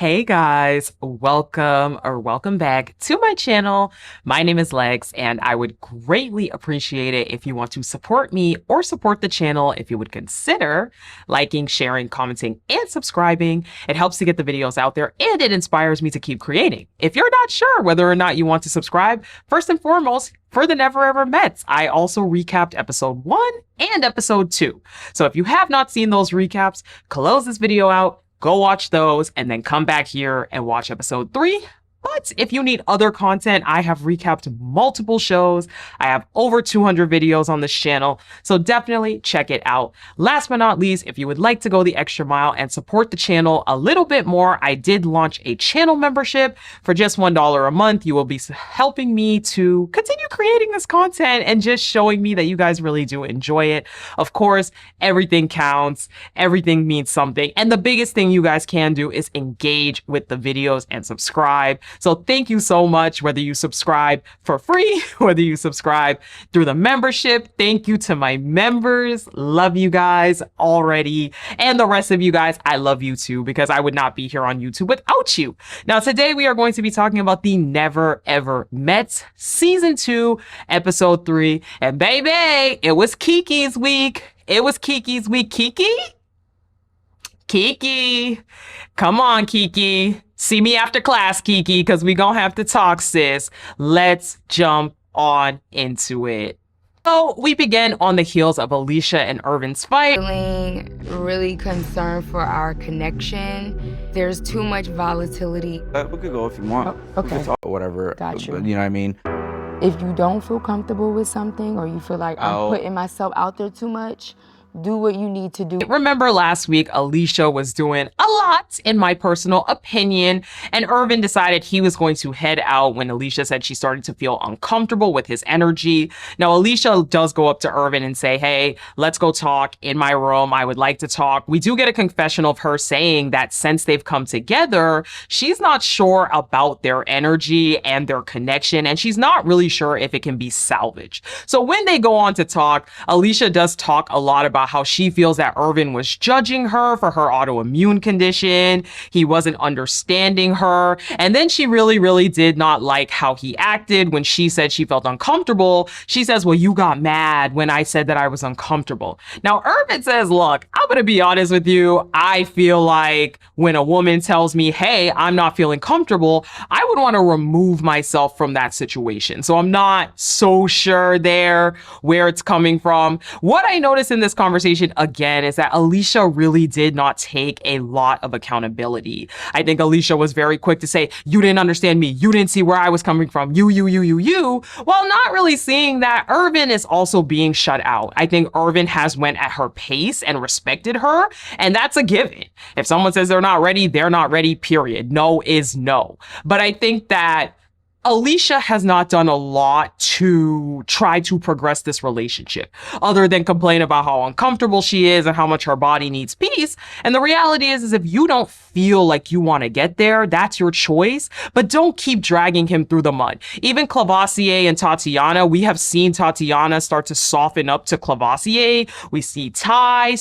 Hey guys, welcome back to my channel. My name is Lex and I would greatly appreciate it if you want to support me or support the channel if you would consider liking, sharing, commenting, and subscribing. It helps to get the videos out there and it inspires me to keep creating. If you're not sure whether or not you want to subscribe, first and foremost, for the Never Ever Mets, I also recapped episode 1 and episode 2. So if you have not seen those recaps, close this video out, go watch those, and then come back here and watch episode 3. But if you need other content, I have recapped multiple shows. I have over 200 videos on this channel, so definitely check it out. Last but not least, if you would like to go the extra mile and support the channel a little bit more, I did launch a channel membership for just $1 a month. You will be helping me to continue creating this content and just showing me that you guys really do enjoy it. Of course, everything counts. Everything means something. And the biggest thing you guys can do is engage with the videos and subscribe. So thank you so much, whether you subscribe for free, whether you subscribe through the membership. Thank you to my members. Love you guys already. And the rest of you guys, I love you too, because I would not be here on YouTube without you. Now, today we are going to be talking about the Never Ever Mets Season 2, Episode 3. And baby, it was Kiki's week. It was Kiki's week. Kiki? Kiki. Come on, Kiki. See me after class, Kiki, because we gonna have to talk, sis. Let's jump on into it. So we begin on the heels of Alicia and Irvin's fight. Feeling really concerned for our connection. There's too much volatility. We could go if you want. Oh, We okay. could talk, whatever. Got you. You know what I mean? If you don't feel comfortable with something or you feel like I'm putting myself out there too much, do what you need to do. Remember last week, Alicia was doing a lot, in my personal opinion, and Irvin decided he was going to head out when Alicia said she started to feel uncomfortable with his energy. Now, Alicia does go up to Irvin and say, hey, let's go talk in my room. I would like to talk. We do get a confession of her saying that since they've come together, she's not sure about their energy and their connection, and she's not really sure if it can be salvaged. So when they go on to talk, Alicia does talk a lot about how she feels that Irvin was judging her for her autoimmune condition. He wasn't understanding her. And then she really did not like how he acted when she said she felt uncomfortable. She says, well, you got mad when I said that I was uncomfortable. Now, Irvin says, look, I'm going to be honest with you. I feel like when a woman tells me, hey, I'm not feeling comfortable, I would want to remove myself from that situation. So I'm not so sure there where it's coming from. What I noticed in this conversation again is that Alicia really did not take a lot of accountability. I think Alicia was very quick to say, you didn't understand me. You didn't see where I was coming from. You, while not really seeing that Irvin is also being shut out. I think Irvin has went at her pace and respected her, and that's a given. If someone says they're not ready, period. No is no. But I think that Alicia has not done a lot to try to progress this relationship other than complain about how uncomfortable she is and how much her body needs peace. And the reality is if you don't feel like you want to get there, that's your choice, but don't keep dragging him through the mud. Even Clavassier and Tatiana, we have seen Tatiana start to soften up to Clavassier. We see Jay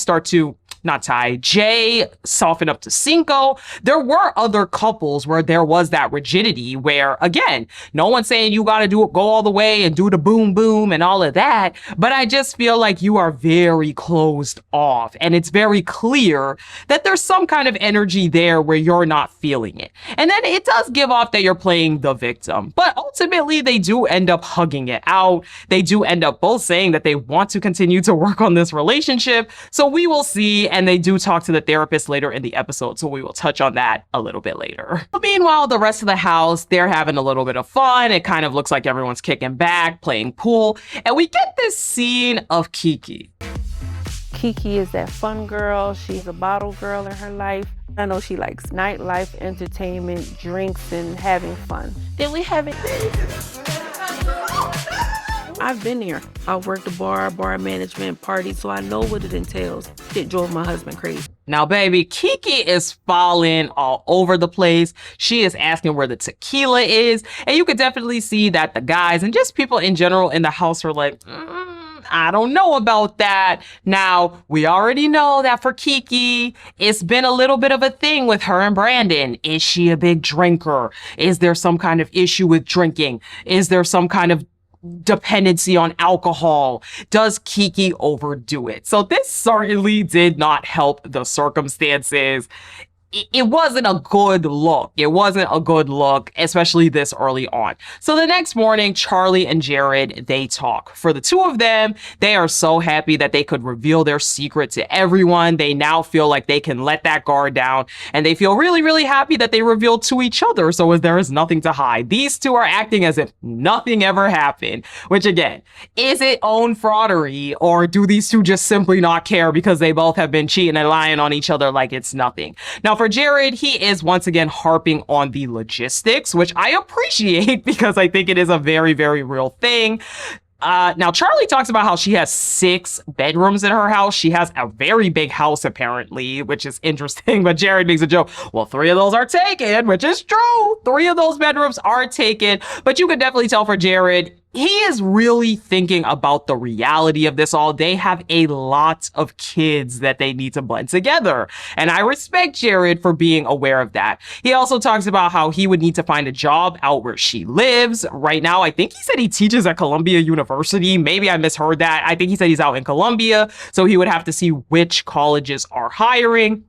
soften up to Cinco. There were other couples where there was that rigidity where, again, no one's saying you got to go all the way and do the boom boom and all of that, but I just feel like you are very closed off and it's very clear that there's some kind of energy there where you're not feeling it. And then it does give off that you're playing the victim, but ultimately they do end up hugging it out. They do end up both saying that they want to continue to work on this relationship. So we will see. And they do talk to the therapist later in the episode, so we will touch on that a little bit later. But meanwhile, the rest of the house, they're having a little bit of fun. It kind of looks like everyone's kicking back, playing pool, and we get this scene of Kiki. Kiki is that fun girl. She's a bottle girl in her life. I know she likes nightlife, entertainment, drinks, and having fun. Then we have it. I've been there. I worked the bar management, party, so I know what it entails. It drove my husband crazy. Now, baby, Kiki is falling all over the place. She is asking where the tequila is. And you could definitely see that the guys and just people in general in the house are like, I don't know about that. Now, we already know that for Keke, it's been a little bit of a thing with her and Brandon. Is she a big drinker? Is there some kind of issue with drinking? Is there some kind of dependency on alcohol? Does Keke overdo it? So this certainly did not help the circumstances. It wasn't a good look. It wasn't a good look, especially this early on. So the next morning, Charlie and Jared, they talk. For the two of them, they are so happy that they could reveal their secret to everyone. They now feel like they can let that guard down, and they feel really, really happy that they revealed to each other, so as there is nothing to hide. These two are acting as if nothing ever happened, which again, is it own fraudery, or do these two just simply not care because they both have been cheating and lying on each other like it's nothing? Now, for Jared, he is once again harping on the logistics, which I appreciate because I think it is a very, very real thing. Now, Charlie talks about how she has 6 bedrooms in her house. She has a very big house, apparently, which is interesting. But Jared makes a joke. Well, 3 of those are taken, which is true. 3 of those bedrooms are taken. But you can definitely tell for Jared, he is really thinking about the reality of this all. They have a lot of kids that they need to blend together. And I respect Jared for being aware of that. He also talks about how he would need to find a job out where she lives. Right now, I think he said he teaches at Columbia University. Maybe I misheard that. I think he said he's out in Columbia. So he would have to see which colleges are hiring.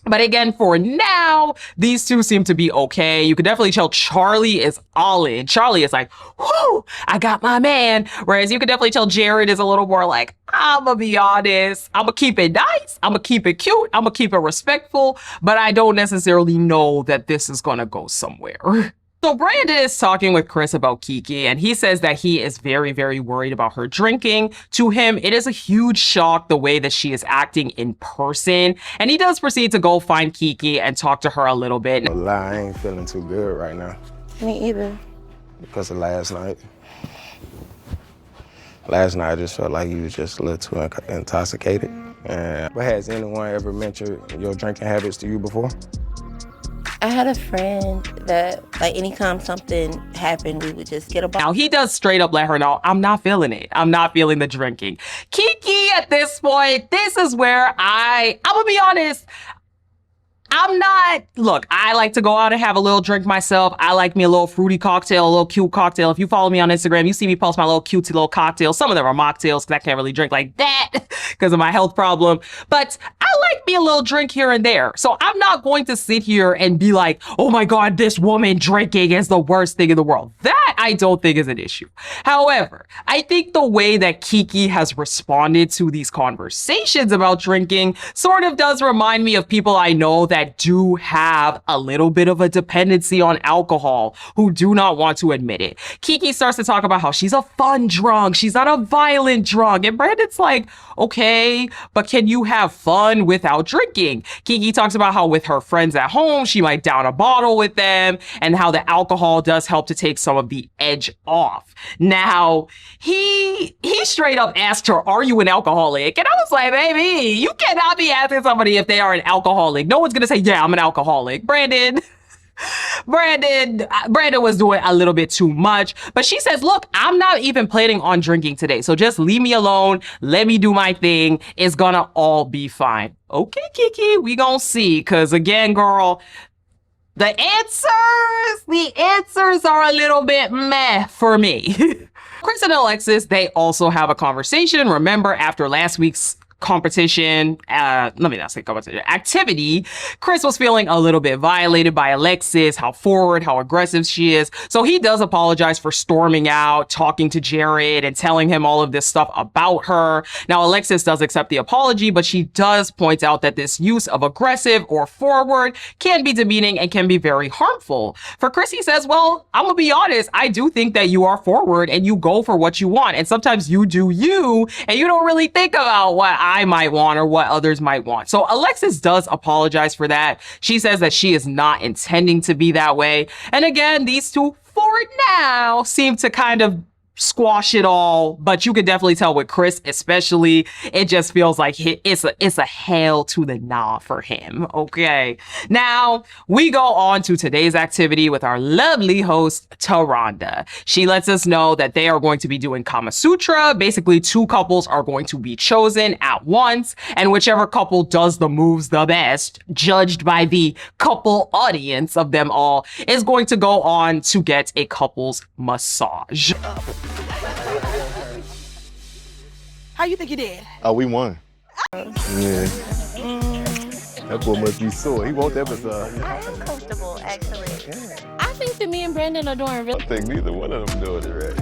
But again, for now, these two seem to be okay. You can definitely tell Charlie is all in. Charlie is like, whoo, I got my man. Whereas you can definitely tell Jared is a little more like, I'm gonna be honest. I'm gonna keep it nice. I'm gonna keep it cute. I'm gonna keep it respectful. But I don't necessarily know that this is gonna go somewhere. So Brandon is talking with Chris about Keke, and he says that he is very, very worried about her drinking. To him, it is a huge shock the way that she is acting in person. And he does proceed to go find Keke and talk to her a little bit. I ain't feeling too good right now. Me either. Because of last night. Last night I just felt like you was just a little too intoxicated. But has anyone ever mentioned your drinking habits to you before? I had a friend that, like, anytime something happened, we would just get a bottle. Now, he does straight up let her know, I'm not feeling it. I'm not feeling the drinking. Keke, at this point, this is where I'm gonna be honest, look, I like to go out and have a little drink myself. I like me a little fruity cocktail, a little cute cocktail. If you follow me on Instagram, you see me post my little cutesy little cocktails. Some of them are mocktails because I can't really drink like that because of my health problem. But I like me a little drink here and there. So I'm not going to sit here and be like, oh my God, this woman drinking is the worst thing in the world. That I don't think is an issue. However, I think the way that Keke has responded to these conversations about drinking sort of does remind me of people I know that do have a little bit of a dependency on alcohol who do not want to admit it. Keke starts to talk about how she's a fun drunk. She's not a violent drunk. And Brandon's like, okay, but can you have fun without drinking? Keke talks about how with her friends at home, she might down a bottle with them and how the alcohol does help to take some of the edge off. Now, he straight up asked her, are you an alcoholic? And I was like, baby, you cannot be asking somebody if they are an alcoholic. No one's gonna say, yeah, I'm an alcoholic. Brandon was doing a little bit too much, but she says, look, I'm not even planning on drinking today. So just leave me alone. Let me do my thing. It's gonna all be fine. Okay, Keke, we gonna see. Cause again, girl, the answers are a little bit meh for me. Chris and Alexis, they also have a conversation. Remember, after last week's activity, Chris was feeling a little bit violated by Alexis, how forward, how aggressive she is. So he does apologize for storming out, talking to Jared and telling him all of this stuff about her. Now, Alexis does accept the apology, but she does point out that this use of aggressive or forward can be demeaning and can be very harmful. For Chris, he says, well, I'm gonna be honest, I do think that you are forward and you go for what you want. And sometimes you do you, and you don't really think about what I might want or what others might want. So Alexis does apologize for that. She says that she is not intending to be that way. And again, these two, for now, seem to kind of squash it all, but you could definitely tell with Chris especially, it just feels like it's a hell to the nah for him. Okay, now we go on to today's activity with our lovely host Taronda. She lets us know that they are going to be doing Kama Sutra. Basically, 2 couples are going to be chosen at once, and whichever couple does the moves the best, judged by the couple audience of them all, is going to go on to get a couple's massage. How you think you did? Oh, we won. Yeah. That boy must be sore. He wants that massage. I feel comfortable, actually. I think that me and Brandon are doing really. I think neither one of them doing it right.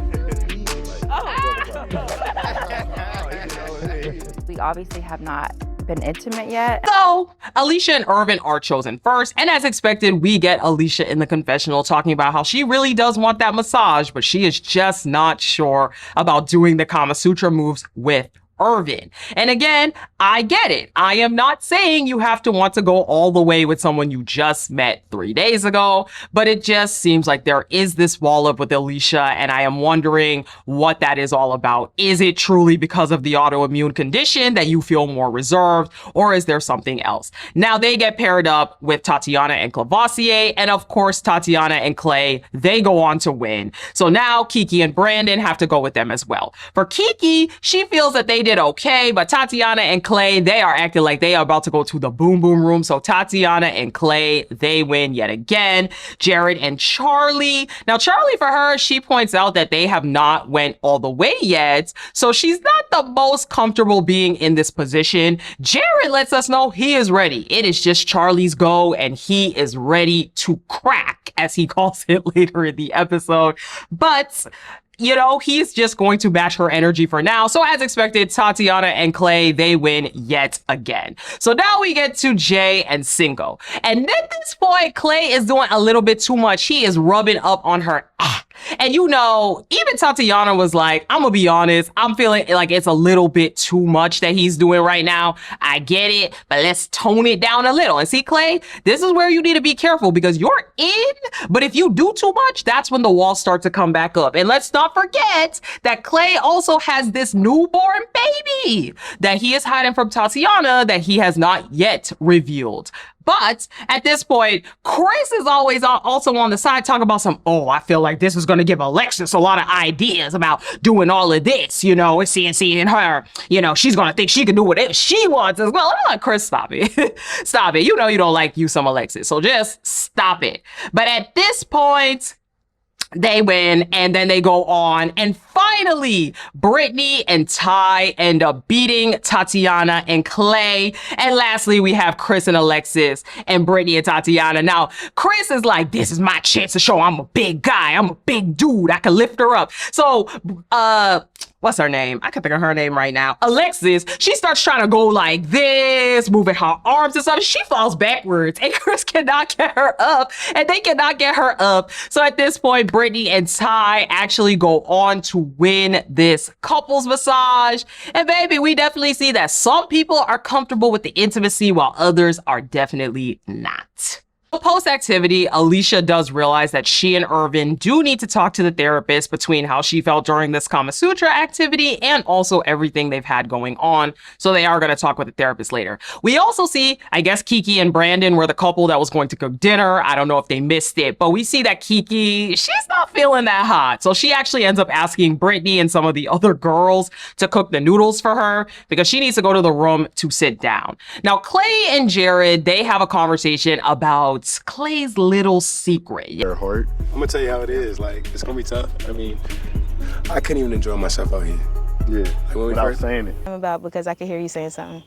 We obviously have not been intimate yet. So, Alicia and Irvin are chosen first, and as expected, we get Alicia in the confessional talking about how she really does want that massage, but she is just not sure about doing the Kama Sutra moves with Irvin. And again, I get it. I am not saying you have to want to go all the way with someone you just met 3 days ago, but it just seems like there is this wall up with Alicia, and I am wondering what that is all about. Is it truly because of the autoimmune condition that you feel more reserved, or is there something else? Now they get paired up with Tatiana and Clavassier, and of course Tatiana and Clay, they go on to win. So now Keke and Brandon have to go with them as well. For Keke, she feels that they did okay, but Tatiana and Clay, they are acting like they are about to go to the boom boom room. So Tatiana and Clay, they win yet again. Jared and Charlie. Now Charlie, for her, she points out that they have not went all the way yet, so she's not the most comfortable being in this position. Jared lets us know he is ready. It is just Charlie's go, and he is ready to crack, as he calls it later in the episode. But you know, he's just going to match her energy for now. So as expected, Tatiana and Clay, they win yet again. So now we get to Jay and Singo. And at this point, Clay is doing a little bit too much. He is rubbing up on her. And you know, even Tatiana was like, I'm gonna be honest, I'm feeling like it's a little bit too much that he's doing right now. I get it, but let's tone it down a little. And see, Clay, this is where you need to be careful, because you're in, but if you do too much, that's when the walls start to come back up. And let's not forget that Clay also has this newborn baby that he is hiding from Tatiana that he has not yet revealed. But at this point, Chris is always also on the side talking about I feel like this is going to give Alexis a lot of ideas about doing all of this, you know, seeing her, you know, she's going to think she can do whatever she wants as well. I'm like, Chris, stop it. Stop it. You know you don't like you some Alexis, so just stop it. But at this point, they win, and then they go on, and finally Brittany and Ty end up beating Tatiana and Clay. And lastly, we have Chris and Alexis and Brittany and Tatiana. Now Chris is like, this is my chance to show I'm a big guy, I'm a big dude, I can lift her up. So what's her name? I can think of her name right now. Alexis, she starts trying to go like this, moving her arms and stuff. She falls backwards, and Chris cannot get her up, and they cannot get her up. So at this point, Brittany and Ty actually go on to win this couples massage. And baby, we definitely see that some people are comfortable with the intimacy while others are definitely not. Post-activity, Alicia does realize that she and Irvin do need to talk to the therapist between how she felt during this Kama Sutra activity and also everything they've had going on. So they are going to talk with the therapist later. We also see, I guess Kiki and Brandon were the couple that was going to cook dinner. I don't know if they missed it, but we see that Kiki, she's not feeling that hot. So she actually ends up asking Brittany and some of the other girls to cook the noodles for her because she needs to go to the room to sit down. Now, Clay and Jared, they have a conversation about Clay's little secret. Your heart. I'm gonna tell you how it is. Like, it's gonna be tough. I mean, I couldn't even enjoy myself out here. Yeah, like when without saying it. I'm about because I could hear you saying something.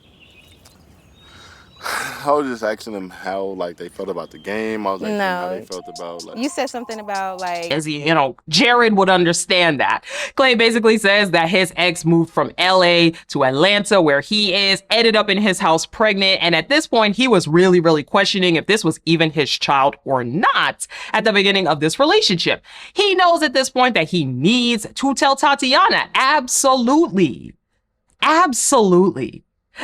I was just asking them how like they felt about the game. I was asking how they felt about like. You said something about like. As you know, Jared would understand that. Clay basically says that his ex moved from LA to Atlanta where he is, ended up in his house pregnant. And at this point, he was really, really questioning if this was even his child or not at the beginning of this relationship. He knows at this point that he needs to tell Tatiana. Absolutely. Absolutely.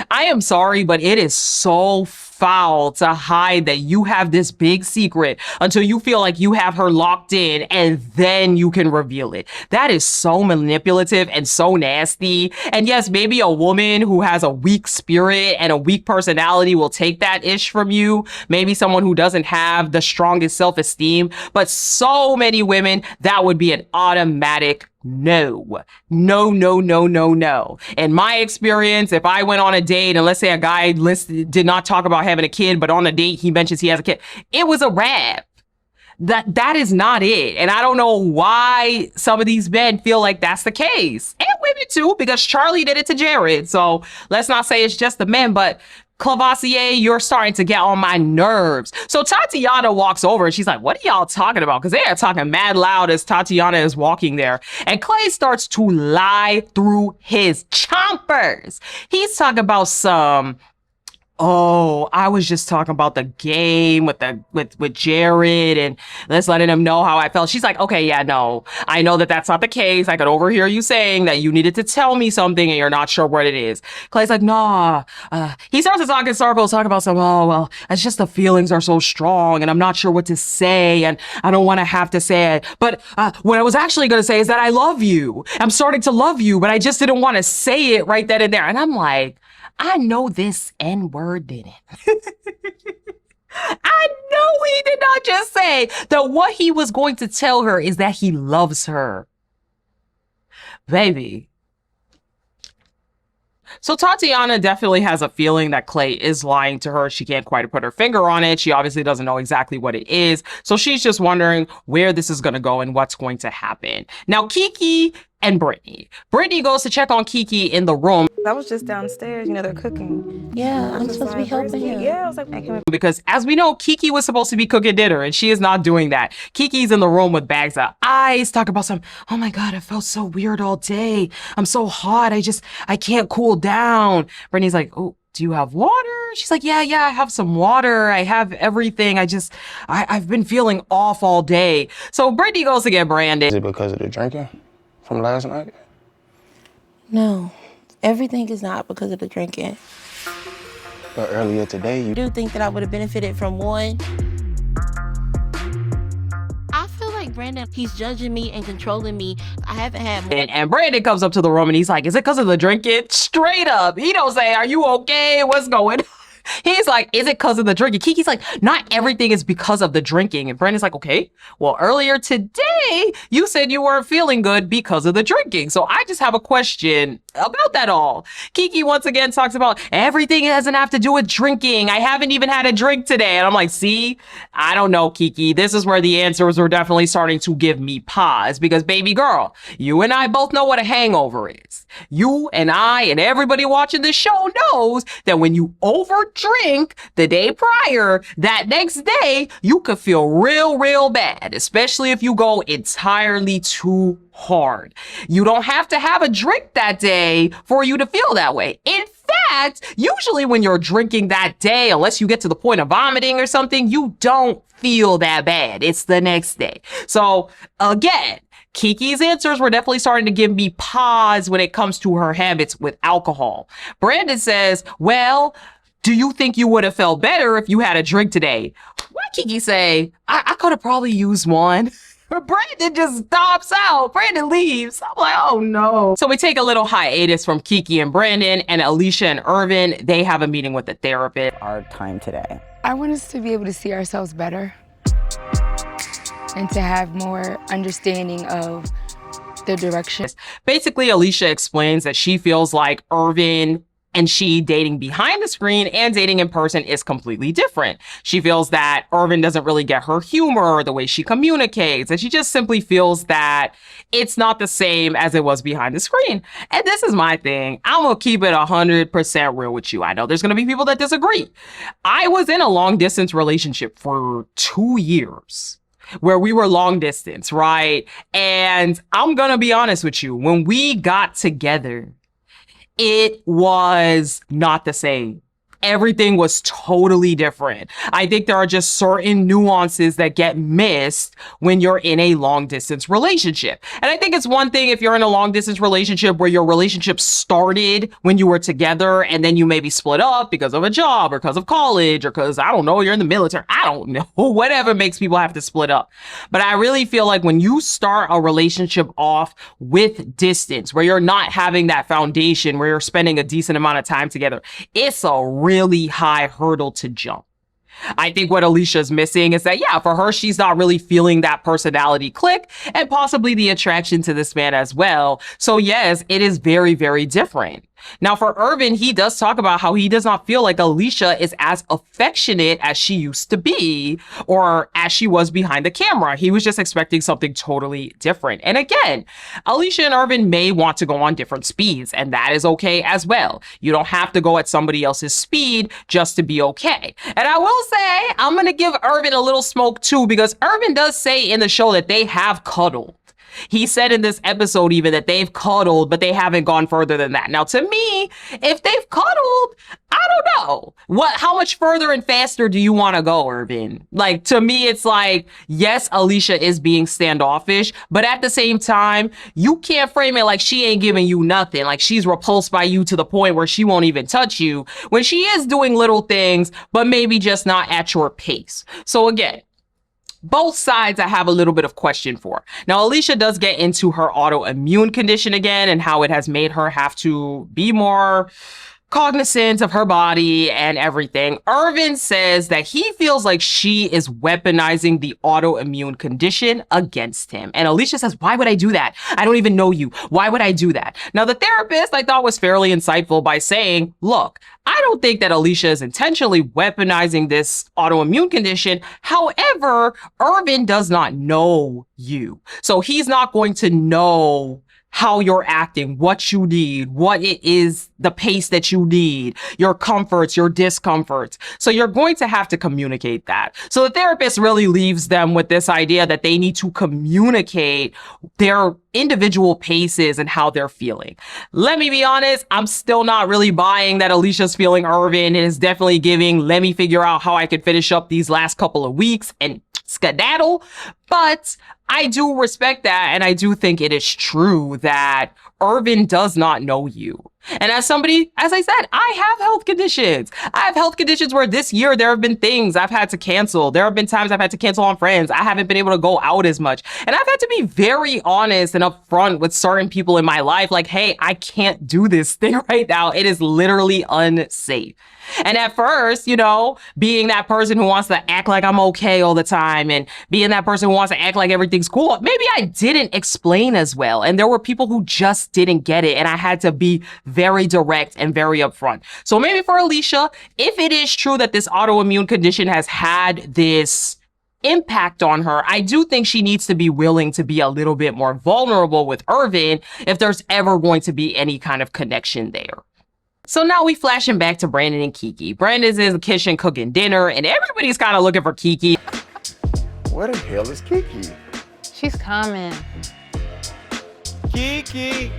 I am sorry, but it is so foul to hide that you have this big secret until you feel like you have her locked in, and then you can reveal it. That is so manipulative and so nasty. And yes, maybe a woman who has a weak spirit and a weak personality will take that ish from you. Maybe someone who doesn't have the strongest self-esteem, but so many women, that would be an automatic no. No, no, no, no, no. In my experience, if I went on a date and let's say a guy did not talk about having a kid, but on a date he mentions he has a kid, it was a wrap. That is not it. And I don't know why some of these men feel like that's the case. And women too, because Charlie did it to Jared. So let's not say it's just the men, but Clavassier, you're starting to get on my nerves. So Tatiana walks over and she's like, what are y'all talking about? Because they are talking mad loud as Tatiana is walking there. And Clay starts to lie through his chompers. He's talking about some, oh, I was just talking about the game with Jared and let's letting him know how I felt. She's like, okay, yeah, no, I know that that's not the case. I could overhear you saying that you needed to tell me something and you're not sure what it is. Clay's like, nah. He starts to talk in circles, talk about some, oh, well, it's just the feelings are so strong and I'm not sure what to say and I don't want to have to say it. But what I was actually going to say is that I love you. I'm starting to love you, but I just didn't want to say it right then and there. And I'm like, I know this N-word didn't. I know he did not just say that what he was going to tell her is that he loves her. Baby. So Tatiana definitely has a feeling that Clay is lying to her. She can't quite put her finger on it. She obviously doesn't know exactly what it is. So she's just wondering where this is going to go and what's going to happen. Now, Keke and Brittany. Brittany goes to check on Keke in the room. I was just downstairs, you know, they're cooking. Yeah, I'm supposed to be helping him. Yeah, I was like, I came Because as we know, Keke was supposed to be cooking dinner and she is not doing that. Kiki's in the room with bags of ice, talking about some, oh my God, I felt so weird all day. I'm so hot. I can't cool down. Brittany's like, oh, do you have water? She's like, yeah, I have some water. I have everything. I've been feeling off all day. So Brittany goes to get Brandon. Is it because of the drinking from last night? No, everything is not because of the drinking. But earlier today, you I do think that I would have benefited from one. I feel like Brandon, he's judging me and controlling me. I haven't had And Brandon comes up to the room and he's like, is it because of the drinking? Straight up. He don't say, are you okay? What's going on? He's like, is it because of the drinking? Kiki's like, not everything is because of the drinking. And Brandon's like, okay, well, earlier today, you said you weren't feeling good because of the drinking. So I just have a question about that all. Keke once again talks about everything doesn't have to do with drinking. I haven't even had a drink today. And I'm like, see, I don't know, Keke. This is where the answers were definitely starting to give me pause because baby girl, you and I both know what a hangover is. You and I and everybody watching this show knows that when you overdrink the day prior, that next day, you could feel real bad, especially if you go entirely too hard. You don't have to have a drink that day for you to feel that way. In fact, usually when you're drinking that day, unless you get to the point of vomiting or something, you don't feel that bad. It's the next day. So again, Kiki's answers were definitely starting to give me pause when it comes to her habits with alcohol. Brandon says, well, do you think you would have felt better if you had a drink today? What Kiki say? I could have probably used one. But Brandon just stops out. Brandon leaves. I'm like, oh no. So we take a little hiatus from Keke and Brandon, and Alicia and Irvin, they have a meeting with the therapist. Our time today. I want us to be able to see ourselves better and to have more understanding of the direction. Basically, Alicia explains that she feels like Irvin and she dating behind the screen and dating in person is completely different. She feels that Irvin doesn't really get her humor or the way she communicates. And she just simply feels that it's not the same as it was behind the screen. And this is my thing. I'm gonna keep it 100% real with you. I know there's gonna be people that disagree. I was in a long distance relationship for 2 years. Where we were long distance, right? And I'm gonna be honest with you, when we got together, it was not the same. everything was totally different. I think there are just certain nuances that get missed when you're in a long distance relationship. And I think it's one thing if you're in a long distance relationship where your relationship started when you were together and then you maybe split up because of a job or because of college or because, I don't know, you're in the military. I don't know, whatever makes people have to split up. But I really feel like when you start a relationship off with distance, where you're not having that foundation, where you're spending a decent amount of time together, it's a really high hurdle to jump. I think what Alicia's missing is that, yeah, for her, she's not really feeling that personality click and possibly the attraction to this man as well. So yes, it is very, very different. Now for Irvin, he does talk about how he does not feel like Alicia is as affectionate as she used to be or as she was behind the camera. He was just expecting something totally different. And again, Alicia and Irvin may want to go on different speeds, and that is okay as well. You don't have to go at somebody else's speed just to be okay. And I will say, I'm going to give Irvin a little smoke too, because Irvin does say in the show that they have cuddled. He said in this episode even that they've cuddled, but they haven't gone further than that. Now, to me, if they've cuddled, I don't know. How much further and faster do you want to go, Irvin? Like, to me, it's like, yes, Alicia is being standoffish, but at the same time, you can't frame it like she ain't giving you nothing. Like she's repulsed by you to the point where she won't even touch you when she is doing little things, but maybe just not at your pace. So again, both sides I have a little bit of question for. Now, Alicia does get into her autoimmune condition again and how it has made her have to be more cognizant of her body and everything. Irvin says that he feels like she is weaponizing the autoimmune condition against him. And Alicia says, why would I do that? I don't even know you. Why would I do that? Now, the therapist I thought was fairly insightful by saying, look, I don't think that Alicia is intentionally weaponizing this autoimmune condition. However, Irvin does not know you. So he's not going to know how you're acting, what you need, what it is, the pace that you need, your comforts, your discomforts. So you're going to have to communicate that. So the therapist really leaves them with this idea that they need to communicate their individual paces and how they're feeling. Let me be honest, I'm still not really buying that Alicia's feeling Irvin. It is definitely giving, let me figure out how I could finish up these last couple of weeks and skedaddle. But I do respect that, and I do think it is true that Irvin does not know you. And as somebody, as I said, I have health conditions. I have health conditions where this year there have been things I've had to cancel. There have been times I've had to cancel on friends. I haven't been able to go out as much. And I've had to be very honest and upfront with certain people in my life. Like, hey, I can't do this thing right now. It is literally unsafe. And at first, you know, being that person who wants to act like I'm okay all the time and being that person who wants to act like everything's cool, maybe I didn't explain as well. And there were people who just didn't get it. And I had to be very direct and very upfront. So maybe for Alicia, if it is true that this autoimmune condition has had this impact on her, I do think she needs to be willing to be a little bit more vulnerable with Irvin if there's ever going to be any kind of connection there. So now we flashing back to Brandon and Keke. Brandon's in the kitchen cooking dinner, and everybody's kind of looking for Keke. Where the hell is Kiki? She's coming. Kiki!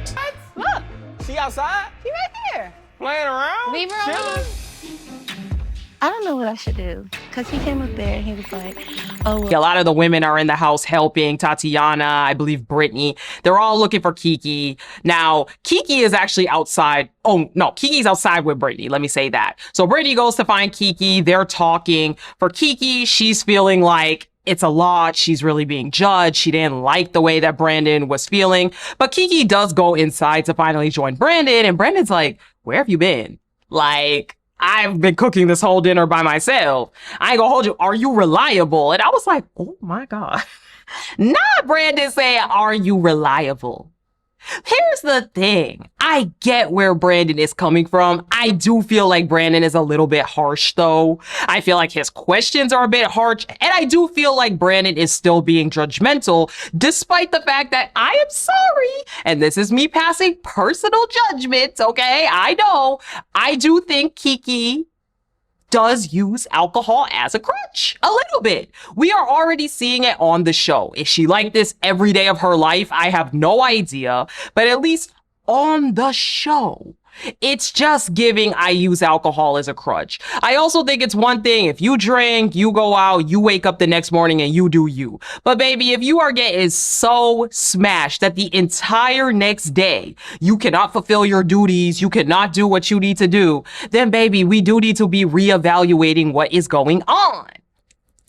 Look, She outside? she right there. Playing around? Leave her alone. I don't know what I should do. Because he came up there and he was like, oh, well. A lot of the women are in the house helping. Tatiana, I believe Brittany. They're all looking for Keke. Now, Keke is actually outside. Oh, no, Kiki's outside with Brittany. Let me say that. So Brittany goes to find Keke. They're talking. For Keke, she's feeling like it's a lot. She's really being judged. She didn't like the way that Brandon was feeling. But Keke does go inside to finally join Brandon. And Brandon's like, where have you been? Like, I've been cooking this whole dinner by myself. I ain't gonna hold you. Are you reliable? And I was like, oh my God. Not Brandon saying, are you reliable? Here's the thing. I get where Brandon is coming from. I do feel like Brandon is a little bit harsh though. I feel like his questions are a bit harsh. And I do feel like Brandon is still being judgmental, despite the fact that I am sorry. And this is me passing personal judgment, okay? I know. I do think Keke does use alcohol as a crutch a little bit. We are already seeing it on the show. Is she like this every day of her life? I have no idea, but at least on the show, It's just giving I use alcohol as a crutch. I also think it's one thing if you drink, you go out, you wake up the next morning and you do you. But baby, if you are getting so smashed that the entire next day you cannot fulfill your duties, you cannot do what you need to do, then baby, we do need to be reevaluating what is going on.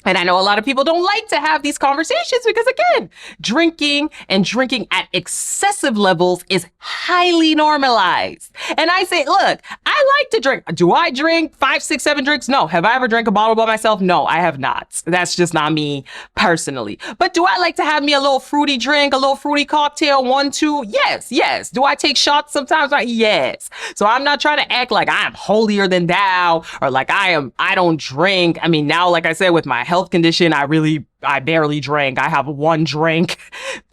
And I know a lot of people don't like to have these conversations because, again, drinking and drinking at excessive levels is highly normalized. And I say, look, I like to drink. Do I drink 5, 6, 7 drinks? No. Have I ever drank a bottle by myself? No, I have not. That's just not me personally. But do I like to have me a little fruity drink, a little fruity cocktail, 1, 2? Yes. Do I take shots sometimes? Yes. So I'm not trying to act like I'm holier than thou or like I don't drink. I mean, now, like I said, with my health condition, I barely drink. I have 1 drink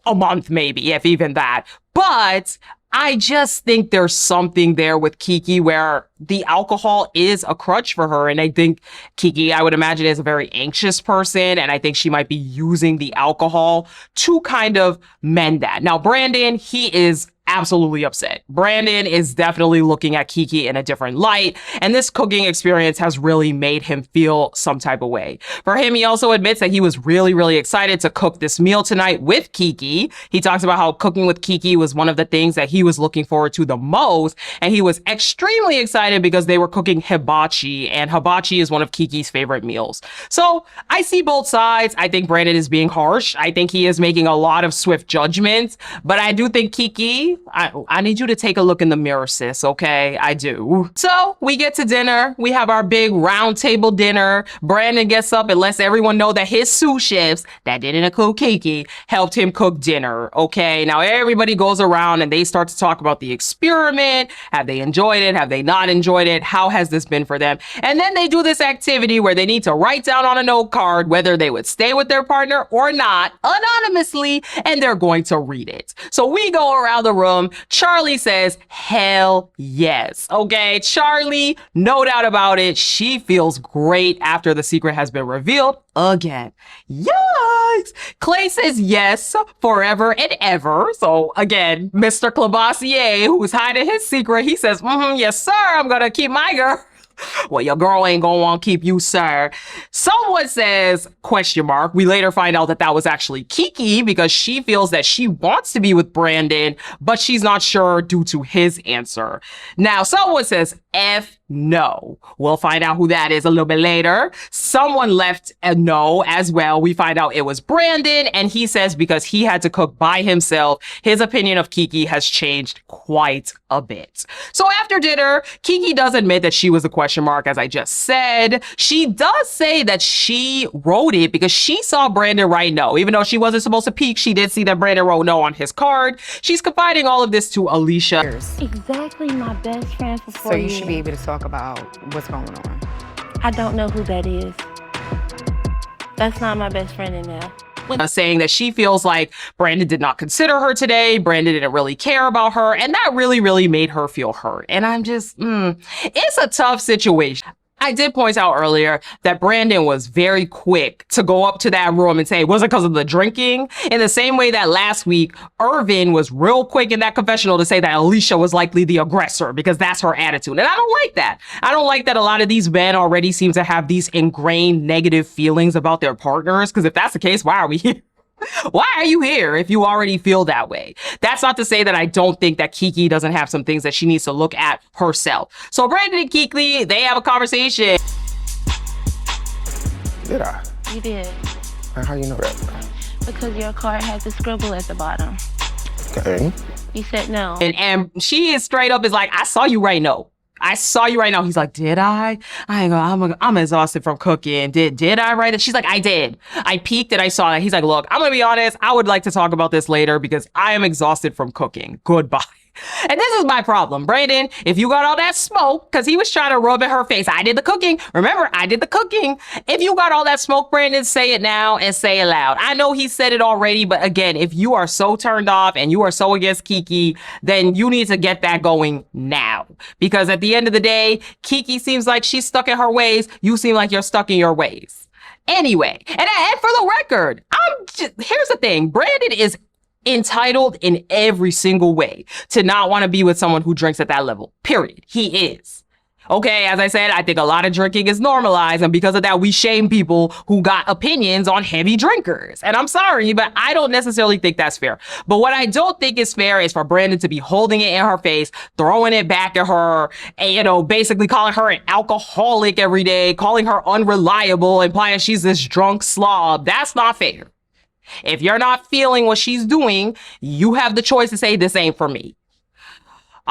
a month, maybe, if even that. But I just think there's something there with Keke where the alcohol is a crutch for her. And I think Keke, I would imagine, is a very anxious person. And I think she might be using the alcohol to kind of mend that. Now, Brandon, he is absolutely upset. Brandon is definitely looking at Keke in a different light, and this cooking experience has really made him feel some type of way. For him, he also admits that he was really, really excited to cook this meal tonight with Keke. He talks about how cooking with Keke was one of the things that he was looking forward to the most, and he was extremely excited because they were cooking hibachi, and hibachi is one of Keke's favorite meals. So I see both sides. I think Brandon is being harsh. I think he is making a lot of swift judgments, but I do think Keke, I need you to take a look in the mirror, sis, okay? I do. So we get to dinner. We have our big round table dinner. Brandon gets up and lets everyone know that his sous chefs, that didn't include Keke, helped him cook dinner, okay? Now everybody goes around and they start to talk about the experiment. Have they enjoyed it? Have they not enjoyed it? How has this been for them? And then they do this activity where they need to write down on a note card whether they would stay with their partner or not, anonymously, and they're going to read it. So we go around the room. Charlie says, hell yes. Okay, Charlie, no doubt about it. She feels great after the secret has been revealed again. Yikes! Clay says yes, forever and ever. So again, Mr. Clabassier, who's hiding his secret, he says, yes, sir, I'm gonna keep my girl. Well, your girl ain't gonna want to keep you, sir. Someone says, question mark. We later find out that that was actually Keke because she feels that she wants to be with Brandon, but she's not sure due to his answer. Now, someone says, F no. We'll find out who that is a little bit later. Someone left a no as well. We find out it was Brandon, and he says because he had to cook by himself, his opinion of Keke has changed quite a bit. So after dinner, Keke does admit that she was a question mark, as I just said. She does say that she wrote it because she saw Brandon write no. Even though she wasn't supposed to peek, she did see that Brandon wrote no on his card. She's confiding all of this to Alicia. Exactly, my best friend for 4 So years. you should be able to talk about what's going on. I don't know who that is. That's not my best friend in there. Saying that she feels like Brandon did not consider her today. Brandon didn't really care about her. And that really, really made her feel hurt. And I'm just, it's a tough situation. I did point out earlier that Brandon was very quick to go up to that room and say, was it because of the drinking? In the same way that last week, Irvin was real quick in that confessional to say that Alicia was likely the aggressor because that's her attitude. And I don't like that. I don't like that a lot of these men already seem to have these ingrained negative feelings about their partners. Because if that's the case, why are we here? Why are you here if you already feel that way? That's not to say that I don't think that Keke doesn't have some things that she needs to look at herself. So Brandon and Keke, they have a conversation. Did I? You did. How you know that? Because your card has a scribble at the bottom. Okay. You said no. And she is straight up is like, I saw you right no. I saw you right now. He's like, did I? I ain't gonna, I'm exhausted from cooking. Did I write it? She's like, I did. I peeked and I saw it. He's like, look, I'm gonna be honest. I would like to talk about this later because I am exhausted from cooking. Goodbye. And this is my problem, Brandon. If you got all that smoke, because he was trying to rub in her face, I did the cooking. Remember, I did the cooking. If you got all that smoke, Brandon, say it now and say it loud. I know he said it already, but again, if you are so turned off and you are so against Keke, then you need to get that going now. Because at the end of the day, Keke seems like she's stuck in her ways. You seem like you're stuck in your ways. Anyway, and for the record, here's the thing. Brandon is entitled in every single way to not want to be with someone who drinks at that level. Period. He is. Okay, as I said, I think a lot of drinking is normalized, and because of that, we shame people who got opinions on heavy drinkers. And I'm sorry, but I don't necessarily think that's fair. But what I don't think is fair is for Brandon to be holding it in her face, throwing it back at her, and, you know, basically calling her an alcoholic every day, calling her unreliable, implying she's this drunk slob. That's not fair. If you're not feeling what she's doing, you have the choice to say, this ain't for me.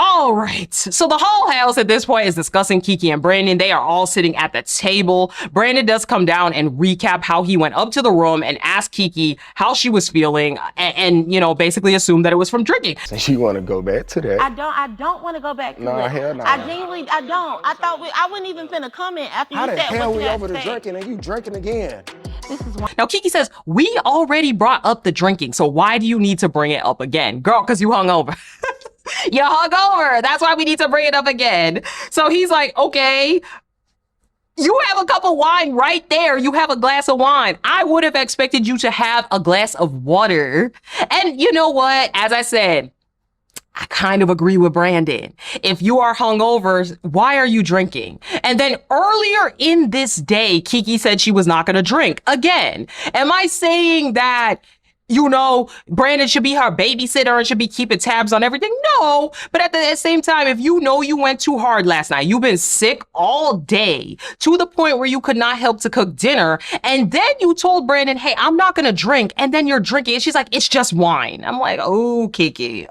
All right, so the whole house at this point is discussing Kiki and Brandon. They are all sitting at the table. Brandon does come down and recap how he went up to the room and asked Kiki how she was feeling and you know, basically assumed that it was from drinking. So you want to go back to that? I don't want to go back to No, it. hell no. I genuinely, I don't. I thought I wasn't even finna comment after How you the said hell what we you over had to to say. drinking and you drinking again? This is one. Now, Kiki says, we already brought up the drinking, so why do you need to bring it up again? Girl, because you hungover. You're hungover. That's why we need to bring it up again. So he's like, okay, you have a cup of wine right there. You have a glass of wine. I would have expected you to have a glass of water. And you know what? As I said, I kind of agree with Brandon. If you are hungover, why are you drinking? And then earlier in this day, Kiki said she was not going to drink again. Am I saying that, you know, Brandon should be her babysitter and should be keeping tabs on everything? No. But at the same time, if you know you went too hard last night, you've been sick all day to the point where you could not help to cook dinner, and then you told Brandon, hey, I'm not going to drink, and then you're drinking, and she's like, it's just wine. I'm like, oh, Kiki,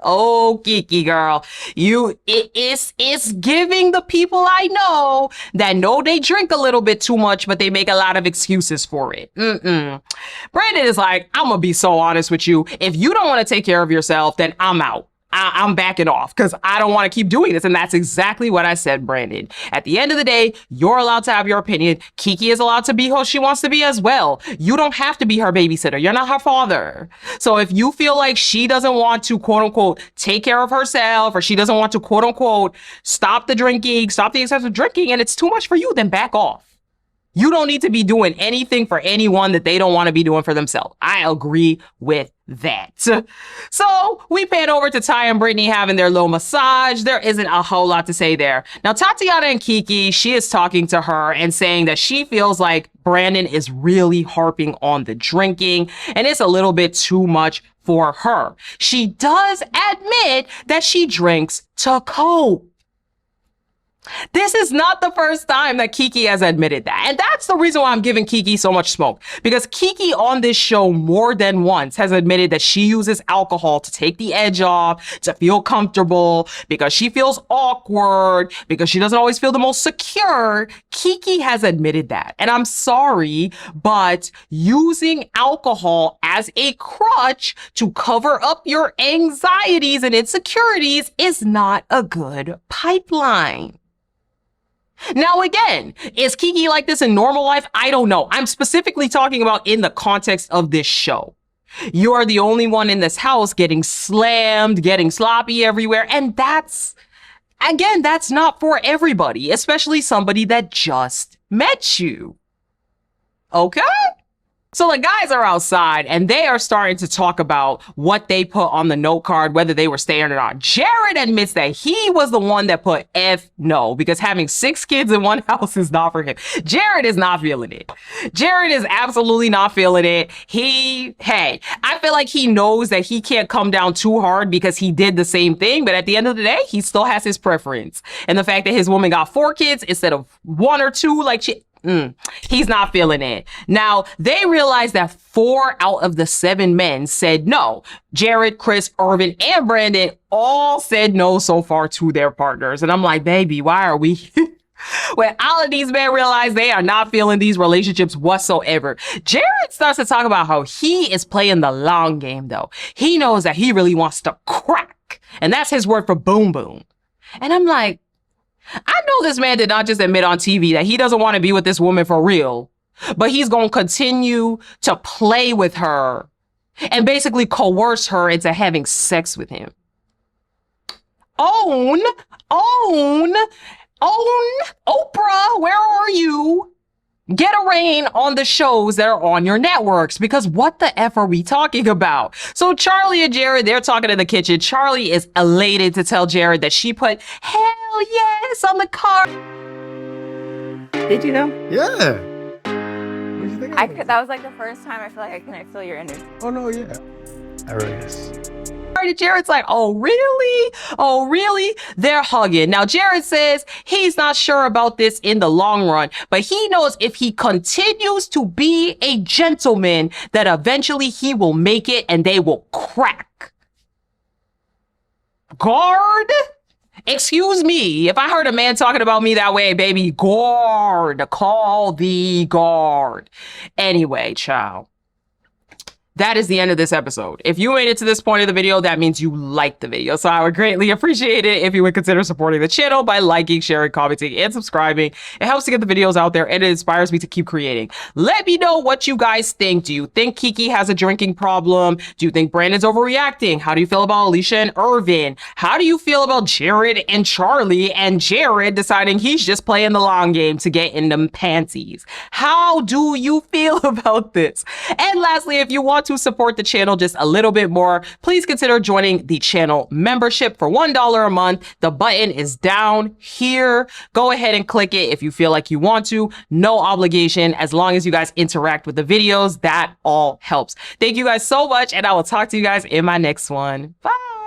girl. It's giving the people I know that know they drink a little bit too much, but they make a lot of excuses for it. Brandon is like, I'm going to be so honest with you. If you don't want to take care of yourself, then I'm out. I'm backing off because I don't want to keep doing this. And that's exactly what I said, Brandon. At the end of the day, you're allowed to have your opinion. Kiki is allowed to be who she wants to be as well. You don't have to be her babysitter. You're not her father. So if you feel like she doesn't want to, quote unquote, take care of herself, or she doesn't want to, quote unquote, stop the drinking, stop the excessive drinking, and it's too much for you, then back off. You don't need to be doing anything for anyone that they don't want to be doing for themselves. I agree with that. So we pan over to Ty and Brittany having their little massage. There isn't a whole lot to say there. Now, Tatiana and Kiki, she is talking to her and saying that she feels like Brandon is really harping on the drinking, and it's a little bit too much for her. She does admit that she drinks to cope. This is not the first time that Kiki has admitted that. And that's the reason why I'm giving Kiki so much smoke. Because Kiki on this show more than once has admitted that she uses alcohol to take the edge off, to feel comfortable, because she feels awkward, because she doesn't always feel the most secure. Kiki has admitted that. And I'm sorry, but using alcohol as a crutch to cover up your anxieties and insecurities is not a good pipeline. Now, again, is Kiki like this in normal life? I don't know. I'm specifically talking about in the context of this show. You are the only one in this house getting slammed, getting sloppy everywhere. And that's not for everybody, especially somebody that just met you. Okay? So the guys are outside and they are starting to talk about what they put on the note card, whether they were staying or not. Jared admits that he was the one that put F no, because having 6 kids in one house is not for him. Jared is not feeling it. Jared is absolutely not feeling it. I feel like he knows that he can't come down too hard because he did the same thing. But at the end of the day, he still has his preference. And the fact that his woman got 4 kids instead of 1 or 2, like he's not feeling it. Now, they realized that 4 out of the 7 men said no. Jared, Chris, Irvin, and Brandon all said no so far to their partners. And I'm like, baby, why are we when all of these men realize they are not feeling these relationships whatsoever? Jared starts to talk about how he is playing the long game, though. He knows that he really wants to crack. And that's his word for boom boom. And I'm like, I know this man did not just admit on TV that he doesn't want to be with this woman for real, but he's going to continue to play with her and basically coerce her into having sex with him. Own, Oprah, where are you? Get a rein on the shows that are on your networks, because what the F are we talking about? So Charlie and Jared, they're talking in the kitchen. Charlie is elated to tell Jared that she put hell yes on the card. Did you know? Yeah. What you think? That was like the first time I feel like I can feel your energy. Oh no, yeah. I heard this. Jared's like, oh, really? Oh, really? They're hugging. Now, Jared says he's not sure about this in the long run, but he knows if he continues to be a gentleman, that eventually he will make it and they will crack. Guard? Excuse me. If I heard a man talking about me that way, baby, guard. Call the guard. Anyway, child. That is the end of this episode. If you made it to this point of the video, that means you liked the video. So I would greatly appreciate it if you would consider supporting the channel by liking, sharing, commenting, and subscribing. It helps to get the videos out there and it inspires me to keep creating. Let me know what you guys think. Do you think Kiki has a drinking problem? Do you think Brandon's overreacting? How do you feel about Alicia and Irvin? How do you feel about Jared and Charlie and Jared deciding he's just playing the long game to get in them panties? How do you feel about this? And lastly, if you want to support the channel just a little bit more, please consider joining the channel membership for $1 a month. The button is down here. Go ahead and click it if you feel like you want to. No obligation. As long as you guys interact with the videos, that all helps. Thank you guys so much, and I will talk to you guys in my next one. Bye.